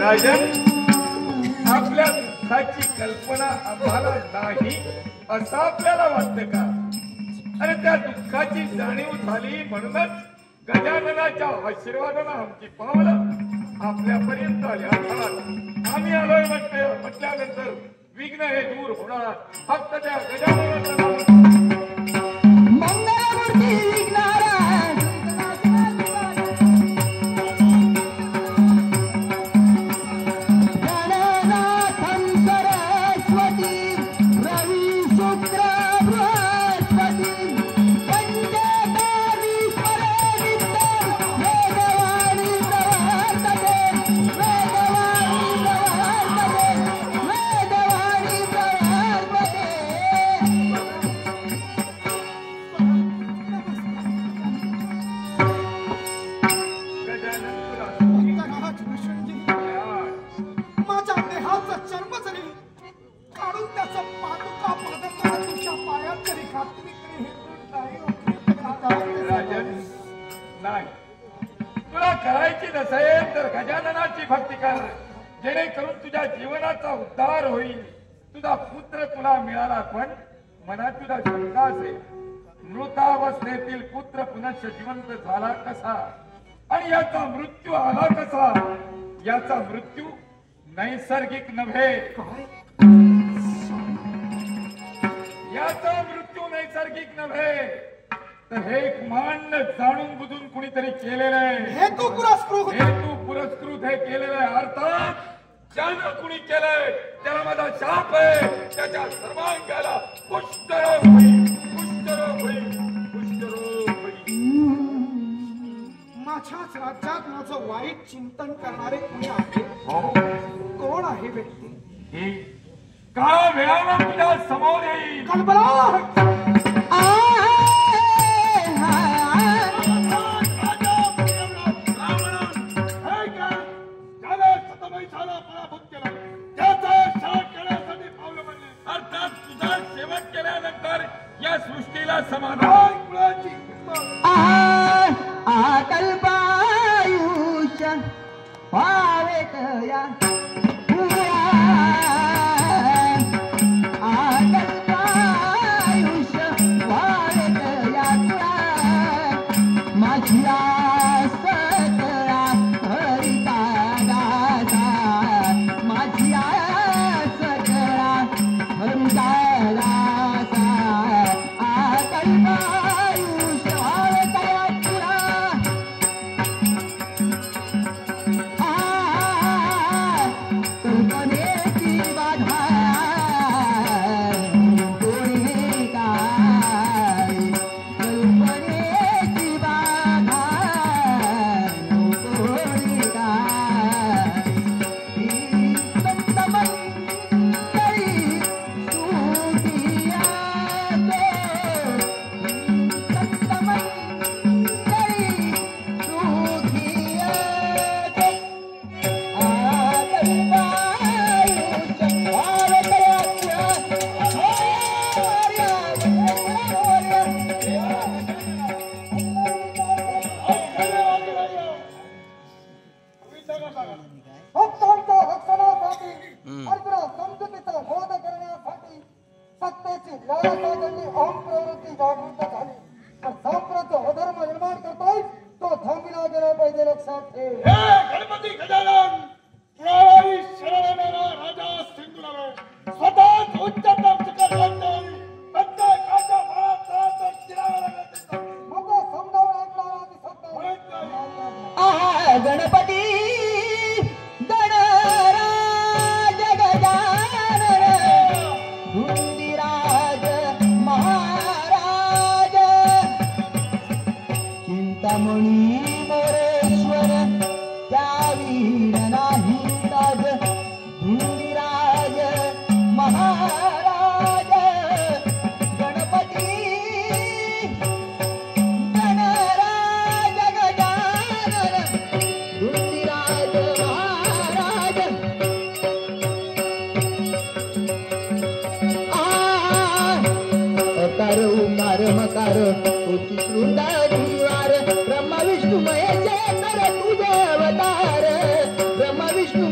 राजन, आपल्या दुःखाची कल्पना आम्हाला नाही असं आपल्याला वाटतं का? अरे त्या दुःखाची जाणीव झाली म्हणूनच गजाननाच्या आशीर्वादानं आमची पावलं आपल्यापर्यंत आली. अर्थात आम्ही आलोय म्हटल्यानंतर विघ्न हे दूर होणार फक्त त्या गजाननाच्या तुला करायची नसेल तर गजाननाची भक्ती कर, जेणेकरून तुझ्या जीवनाचा उद्धार होईल. तुझा पुत्र तुला मिळाला, पण मनात तुझा शंका असेल, मृतावस्थेतील पुत्र पुनश्च जिवंत झाला कसा आणि याचा मृत्यू आला कसा? याचा मृत्यू नैसर्गिक नव्हे, याचा मृत्यू नैसर्गिक नव्हे, तर हे कुमांड जाणून बुजून कुणीतरी केलेलं आहे. हेतू पुरस्कृत हे केलेलं आहे. अर्थात ज्यानं कुणी केलंय त्याला माझा शाप आहे. त्याच्या सर्वांगाला कुष्ठरोग होईल, कुष्ठरोग होईल, कुष्ठरोग होईल. माझ्याच राज्यात माझं वाईट चिंतन करणारे कुणी आहे? कोण आहे व्यक्ती? काळा वेळानं तुझ्या समोर येईल. कल्पना या सृष्टीला समाधान कल्पायुष्य पावेत या कल्पायुष्य पावेत या माझी सकळा हरिता दादा, माझी सकळा हरिता गणपती गणराज गजानन धुंदीराज महाराज चिंतामणी मोरेश्वर त्या वीरना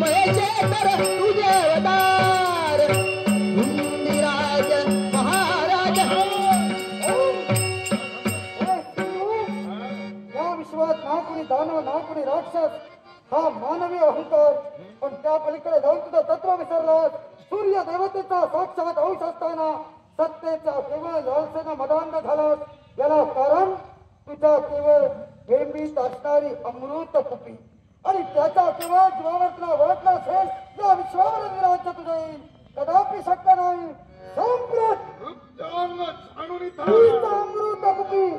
मयेश्वर तुझे अवतार हिंदीराज महाराज या विश्वात ना कोणी दानव ना कोणी राक्षस हा मानवी अहंकार पण त्या पलीकडे जाऊन तुझं तत्व विसरलास सूर्य देवतेचा साक्षात अंश असताना सत्तेचा केवळ लालसेनं मदांध झालास याला कारण तुझ्या केवळ हेंबीत असणारी अमृत कुपी आणि त्याचा केवळ जीवावर तुला वळखला असेल या विश्वावर विराज्य तुझे येईल कदापि शक्य नाही संप्रत अमृत कुपी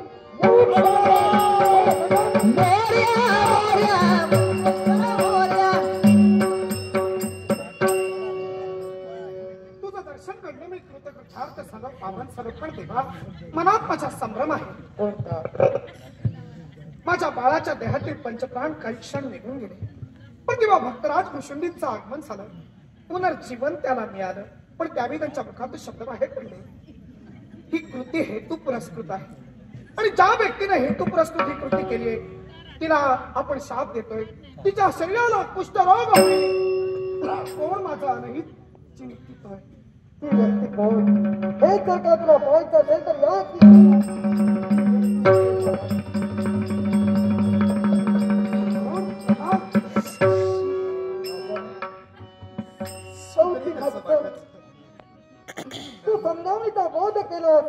तुझं दर्शन घडलं मी कृतकृतार्थ सगळं पावन समर्पण देवा मनात माझा संभ्रम आहे माझ्या बाळाच्या देहातील पंचप्राण काही क्षण निघून गेले पण तेव्हा भक्तराज भुषुंडींचं आगमन झालं पुनर्जीवन त्याला मिळालं पण त्यावेळी त्यांच्या मुखातून शब्द बाहेर पडले ही कृती हेतू पुरस्कृत आहे आणि ज्या व्यक्तीने हेतू पुरस्कृत ही कृती केली आहे तिला आपण शाप देतोय तिच्या शरीराला कुष्ठरोग कोण माझा अनहित चिंतितोय ती व्यक्ती कोण हे जर का तुला पाहायचं असेल तर या तू समजावणीचा बोध केलास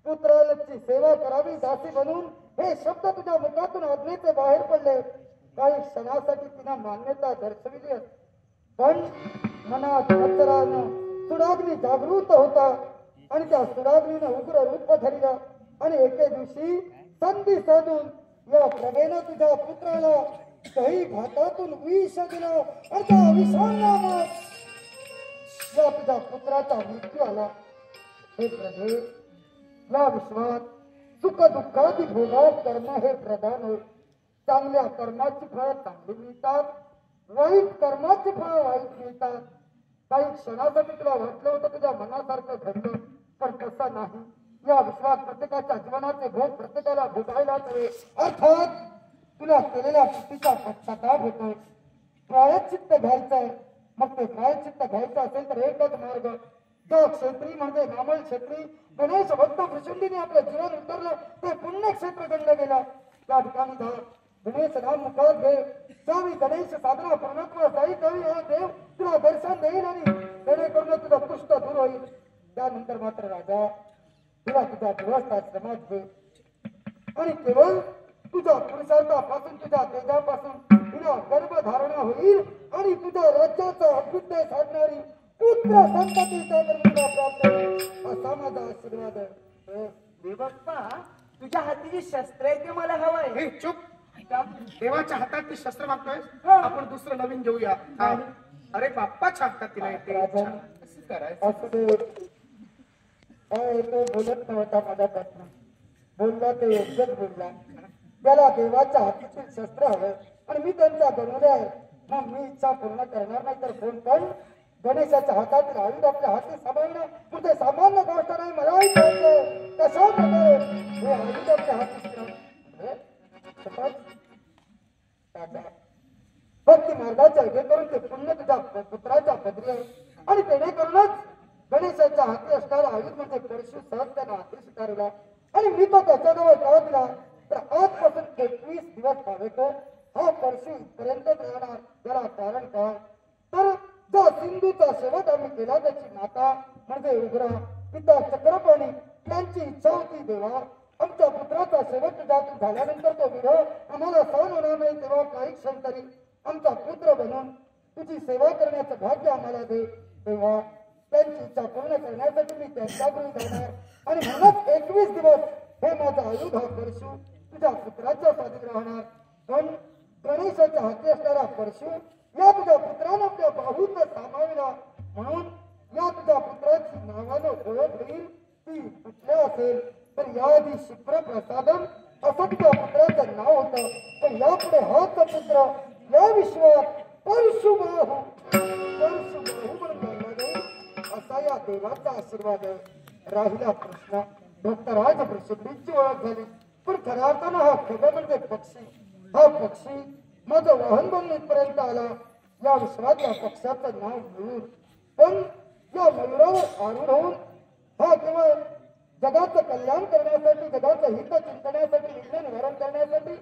पुत्राची सेवा करावी दासी बनून हे शब्द तुझ्या मुखातून आज्ञेचे बाहेर पडले काही क्षणासाठी तिला मान्यता दर्शविली पण मनात मत्सरानं सुडाग्नी जागृत होता आणि त्या सुडाग्नीनं उग्र रूप धरलं आणि एके दिवशी संधी साधून या प्रभेनं तुझ्या पुत्राला काही घातातून विष दिलं आणि त्या विषांना या तुझ्या पुत्राचा मृत्यू आला हे प्रभे या विश्वात सुख दुःखादी भोगात कर्म हे प्रधान होय चांगल्या कर्माची फळं चांगली मिळतात वाईट कर्माची फळं वाईट मिळतात काही क्षणासाठी तुला वाटलं होतं तुझ्या मनासारखं घडलं पण तसं नाही या विश्वात प्रत्येकाच्या जीवनाचे भोग प्रत्येकाला भोगायलाच हवे अर्थात तुला केलेल्या कृतीचा पश्चाताप होतोय प्रायश्चित्त घ्यायचंय मग ते प्रायश्चित्त घ्यायचं असेल तर एकच मार्ग जो क्षेत्री म्हणजे नामल क्षेत्री गणेश भक्त भृशुंडीने आपलं जीवन उतरलं ते पुण्यक्षेत्र गणलं गेलं त्या ठिकाणी जा गणेश नाम मुखात घे त्यावेळी गणेश साधना पूर्णत्व जाई त्यावेळी हे देव तुला दर्शन देईल आणि जेणेकरून तुझं कुष्ठ दूर होईल त्यानंतर मात्र राजा तुला तुझ्या गृहस्थाश्रमात घे आणि केवळ तुझ्या पुरुषार्थापासून तुझ्या तेजापासून तुला गर्भधारणा होईल आणि तुझ्या राज्याचा अभ्युदय साधणारी पुत्र संततीचा तुला प्राप्त होईल असा माझा आशीर्वाद आहे देवप्पा तुझ्या हाती शस्त्र आहे ते मला हवंय हे चुप देवाच्या हातात ती शस्त्र मागतोय आपण दुसरं नवीन घेऊया अरे बाप्पाच्या हातात तिला येते असं दे तो बोलत नव्हता माझ्यापासून बोलला ते योग्यच बोलला त्याला देवाच्या हातीतील शस्त्र हवं आणि मी त्यांचा बनवले आहे मग मी इच्छा पूर्ण करणार नाही तर कोण पण गणेशाच्या हातातील आयुध आपल्या हाती सांभाळणं म्हणजे सामान्य गोष्ट नाही मलाही कळते कशा प्रकारे हे आयुध आपल्या हाती भक्ती मार्गाच्या हे करून ते पुण्य तुझ्या पुत्राच्या पदरी आहे आणि जेणेकरूनच गणेशाच्या हाती असणारा आयुध म्हणजे परशु सहज त्याला हाती स्वीकारला आणि मी तो त्याच्याजवळ का दिला तर आजपासून 21 दिवस पावेतो हा परशु इथपर्यंत राहणार त्याला कारण काय तर जो सिंधूचा शेवट आम्ही केला त्याची माता म्हणजे उग्रा पिता चक्रपाणी त्यांची इच्छा होती देवा आमच्या पुत्राचा शेवट तुझ्यातून झाल्यानंतर तो विरह आम्हाला सहन होणार नाही तेव्हा काही क्षण तरी आमचा पुत्र बनून तुझी सेवा करण्याचं भाग्य आम्हाला दे तेव्हा त्यांची इच्छा पूर्ण करण्यासाठी मी त्यांच्या घरी जाणार आणि म्हणूनच 21 दिवस हे माझा आयुध हा परशु तुझ्या पुत्राच्या स्वाधीन राहणार पण गणेशाच्या हाती असणारा परशु या तुझ्या पुत्रानं आपल्या बाहूत सामाविला म्हणून या तुझ्या पुत्राची नावानं ओळख होईल ती कुठल्या असेल तर याआधी शिप्र प्रसादम असं तुझ्या पुत्राचं नाव होतं पण यापुढे हाच पुत्र या विश्वात परशुबाहू म्हणून गणला जाईल असा या देवाचा आशीर्वाद आहे राहिला कृष्ण भक्तराज प्रसिद्धीची ओळख झाली पण खऱ्या अर्थानं हा खग म्हणजे पक्षी हा पक्षी माझं वाहन बनून इथपर्यंत आला या विश्वात या पक्षाचं नाव मयूर. पण या मयुरावर आरूढ होऊन हा केवळ जगाचं कल्याण करण्यासाठी, जगाचं हित चिंतण्यासाठी, विघ्न निवारण करण्यासाठी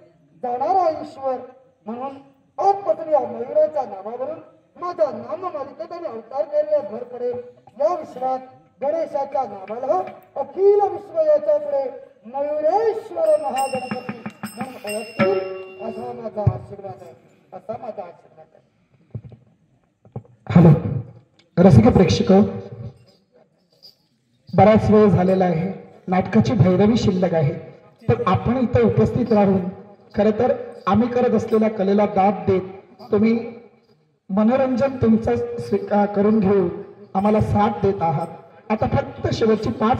जाणारा ईश्वर. म्हणून आजपासून या मयुराच्या नावावरून माझ्या नाम मालिकेत आणि अवतार कार्यात भर पडेल. या विश्वात गणेशाच्या नावाला अखिल विश्व याच्या पुढे मयुरेश्वर महागणपती म्हणून ओळखतील, असा माझा आशीर्वाद आहे. असा माझा आशीर्वाद आहे. हॅलो रसिक प्रेक्षक, बराच वेळ झालेला आहे. नाटकाची भैरवी शिल्लक आहे. तर आपण इथे उपस्थित राहून खरं तर आम्ही करत असलेल्या कलेला दाद देत तुम्ही मनोरंजन तुमचं करून घेऊन आम्हाला साथ देत आहात. आता फक्त शेवटची 5